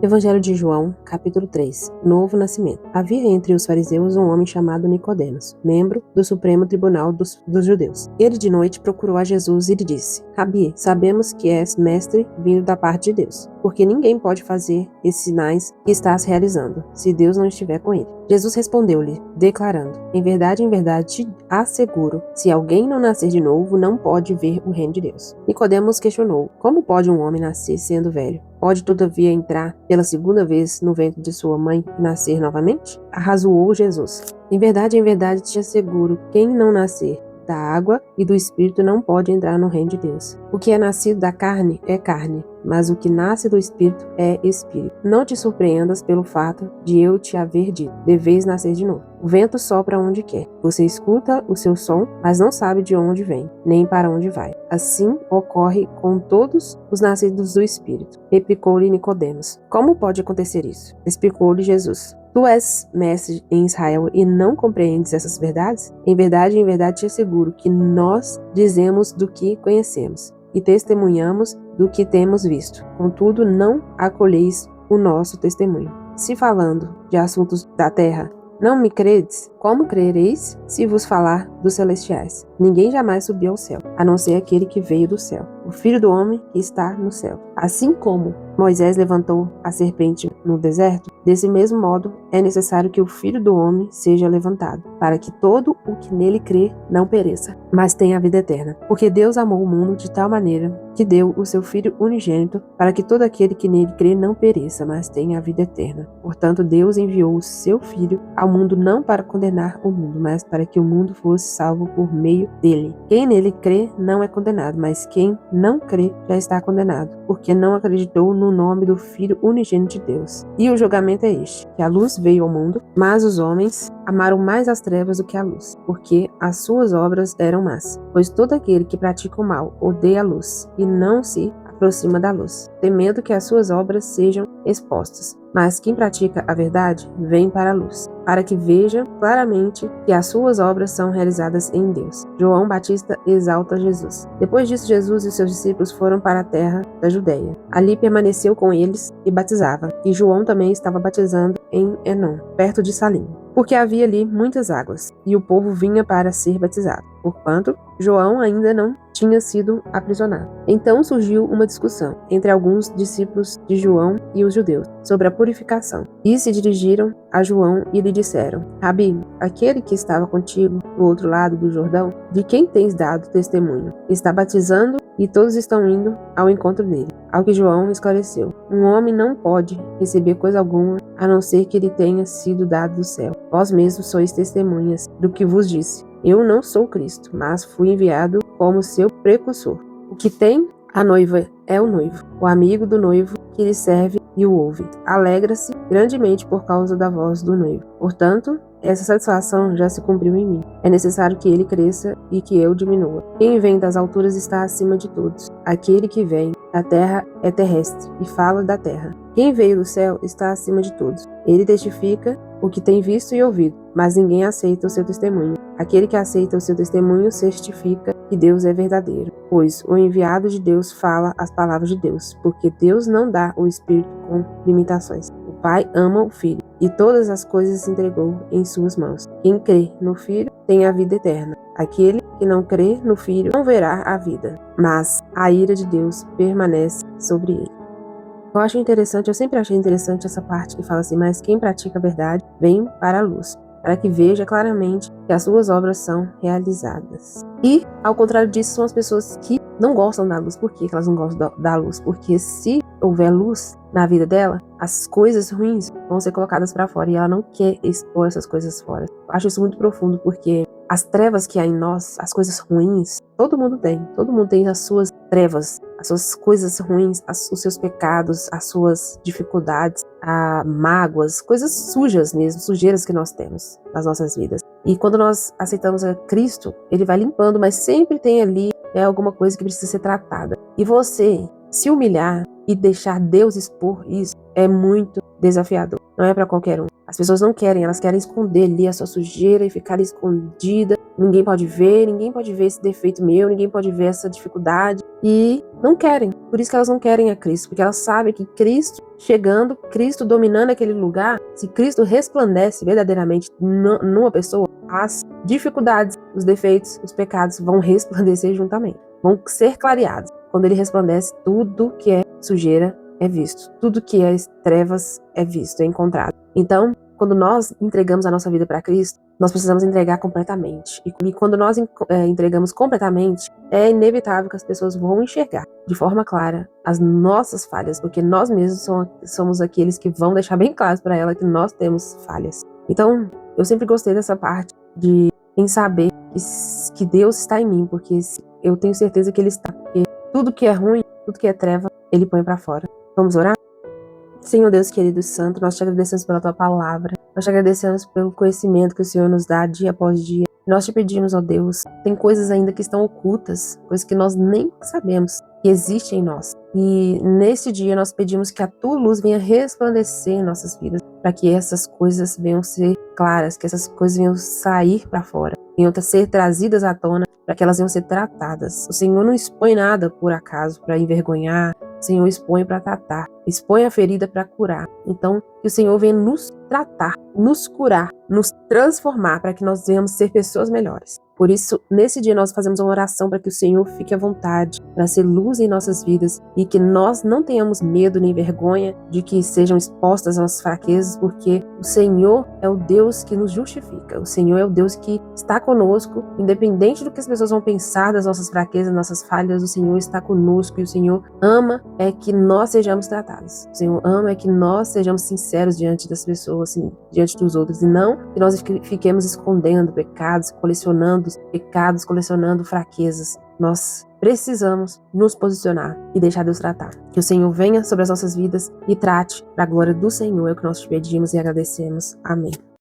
Evangelho de João, capítulo 3. Novo nascimento. Havia entre os fariseus um homem chamado Nicodemos, membro do Supremo Tribunal dos Judeus. Ele de noite procurou a Jesus e lhe disse: Rabi, sabemos que és mestre vindo da parte de Deus, porque ninguém pode fazer esses sinais que estás realizando, se Deus não estiver com ele. Jesus respondeu-lhe, declarando: em verdade, te asseguro, se alguém não nascer de novo, não pode ver o reino de Deus. Nicodemos questionou: como pode um homem nascer sendo velho? Pode, todavia, entrar pela segunda vez no ventre de sua mãe e nascer novamente? Arrazoou Jesus: em verdade, te asseguro, quem não nascer da água e do Espírito não pode entrar no reino de Deus. O que é nascido da carne é carne, mas o que nasce do Espírito é Espírito. Não te surpreendas pelo fato de eu te haver dito: deveis nascer de novo. O vento sopra onde quer. Você escuta o seu som, mas não sabe de onde vem, nem para onde vai. Assim ocorre com todos os nascidos do Espírito. Replicou-lhe Nicodemos: como pode acontecer isso? Explicou-lhe Jesus: tu és mestre em Israel e não compreendes essas verdades? Em verdade, te asseguro que nós dizemos do que conhecemos e testemunhamos do que temos visto. Contudo, não acolheis o nosso testemunho. Se falando de assuntos da terra, não me credes? Como crereis se vos falar dos celestiais? Ninguém jamais subiu ao céu, a não ser aquele que veio do céu, o Filho do homem que está no céu. Assim como Moisés levantou a serpente no deserto, desse mesmo modo é necessário que o Filho do homem seja levantado, para que todo o que nele crê não pereça, mas tenha a vida eterna. Porque Deus amou o mundo de tal maneira que deu o seu Filho unigênito, para que todo aquele que nele crê não pereça, mas tenha a vida eterna. Portanto, Deus enviou o seu Filho ao mundo não para condenar o mundo, mas para que o mundo fosse salvo por meio dele. Quem nele crê não é condenado, mas quem não crê já está condenado, porque não acreditou no nome do Filho unigênito de Deus. E o julgamento é este, que a luz veio ao mundo, mas os homens amaram mais as trevas do que a luz, porque as suas obras eram más. Pois todo aquele que pratica o mal odeia a luz, e não se aproxima da luz, temendo que as suas obras sejam expostas. Mas quem pratica a verdade vem para a luz, para que veja claramente que as suas obras são realizadas em Deus. João Batista exalta Jesus. Depois disso, Jesus e seus discípulos foram para a terra da Judeia. Ali permaneceu com eles e batizava. E João também estava batizando em Enom, perto de Salim, porque havia ali muitas águas, e o povo vinha para ser batizado, porquanto João ainda não tinha sido aprisionado. Então surgiu uma discussão entre alguns discípulos de João e os judeus sobre a purificação. E se dirigiram a João e lhe disseram: Rabi, aquele que estava contigo do outro lado do Jordão, de quem tens dado testemunho, está batizando e todos estão indo ao encontro dele. Ao que João esclareceu: um homem não pode receber coisa alguma, a não ser que lhe tenha sido dado do céu. Vós mesmos sois testemunhas do que vos disse. Eu não sou Cristo, mas fui enviado como seu precursor. O que tem a noiva é o noivo, o amigo do noivo que lhe serve e o ouve. Alegra-se grandemente por causa da voz do noivo. Portanto, essa satisfação já se cumpriu em mim. É necessário que ele cresça e que eu diminua. Quem vem das alturas está acima de todos. Aquele que vem da terra é terrestre e fala da terra. Quem veio do céu está acima de todos. Ele testifica o que tem visto e ouvido, mas ninguém aceita o seu testemunho. Aquele que aceita o seu testemunho certifica que Deus é verdadeiro, pois o enviado de Deus fala as palavras de Deus, porque Deus não dá o Espírito com limitações. O Pai ama o Filho, e todas as coisas entregou em suas mãos. Quem crê no Filho tem a vida eterna. Aquele que não crê no Filho não verá a vida, mas a ira de Deus permanece sobre ele. Eu sempre achei interessante essa parte que fala assim: mas quem pratica a verdade vem para a luz, para que veja claramente que as suas obras são realizadas. E, ao contrário disso, são as pessoas que não gostam da luz. Por que elas não gostam da luz? Porque se houver luz na vida dela, as coisas ruins vão ser colocadas para fora, e ela não quer expor essas coisas fora. Eu acho isso muito profundo, porque as trevas que há em nós, as coisas ruins, todo mundo tem as suas trevas, as suas coisas ruins, os seus pecados, as suas dificuldades, mágoas, coisas sujas mesmo, sujeiras que nós temos nas nossas vidas. E quando nós aceitamos a Cristo, Ele vai limpando, mas sempre tem ali alguma coisa que precisa ser tratada. E você se humilhar e deixar Deus expor isso é muito desafiador. Não é para qualquer um. As pessoas não querem, elas querem esconder ali a sua sujeira e ficar escondida. Ninguém pode ver esse defeito meu, ninguém pode ver essa dificuldade. E não querem. Por isso que elas não querem a Cristo, porque elas sabem que Cristo chegando, Cristo dominando aquele lugar, se Cristo resplandece verdadeiramente numa pessoa, as dificuldades, os defeitos, os pecados vão resplandecer juntamente, vão ser clareados. Quando ele resplandece, tudo que é sujeira é visto, tudo que é trevas é visto, é encontrado. Então, quando nós entregamos a nossa vida para Cristo, nós precisamos entregar completamente. E quando nós entregamos completamente, é inevitável que as pessoas vão enxergar de forma clara as nossas falhas, porque nós mesmos somos aqueles que vão deixar bem claro para ela que nós temos falhas. Então, eu sempre gostei dessa parte em saber que Deus está em mim, porque eu tenho certeza que Ele está, porque tudo que é ruim, tudo que é treva, Ele põe para fora. Vamos orar? Senhor Deus querido e santo, nós te agradecemos pela tua palavra, nós te agradecemos pelo conhecimento que o Senhor nos dá dia após dia. Nós te pedimos, ó Deus, tem coisas ainda que estão ocultas, coisas que nós nem sabemos que existem em nós. E nesse dia nós pedimos que a tua luz venha resplandecer em nossas vidas, para que essas coisas venham ser claras, que essas coisas venham sair para fora, venham ser trazidas à tona, para que elas venham ser tratadas. O Senhor não expõe nada por acaso para envergonhar, o Senhor expõe para tratar, expõe a ferida para curar. Então, que o Senhor venha nos tratar, nos curar, nos transformar para que nós venhamos ser pessoas melhores. Por isso, nesse dia nós fazemos uma oração para que o Senhor fique à vontade, para ser luz em nossas vidas e que nós não tenhamos medo nem vergonha de que sejam expostas as nossas fraquezas, porque o Senhor é o Deus que nos justifica. O Senhor é o Deus que está conosco, independente do que as pessoas vão pensar das nossas fraquezas, nossas falhas, o Senhor está conosco e o Senhor ama é que nós sejamos tratados. O Senhor ama é que nós sejamos sinceros diante das pessoas, assim, diante dos outros, e não que nós fiquemos escondendo pecados, colecionando fraquezas. Nós precisamos nos posicionar e deixar Deus tratar. Que o Senhor venha sobre as nossas vidas e trate para a glória do Senhor. É o que nós te pedimos e agradecemos. Amém.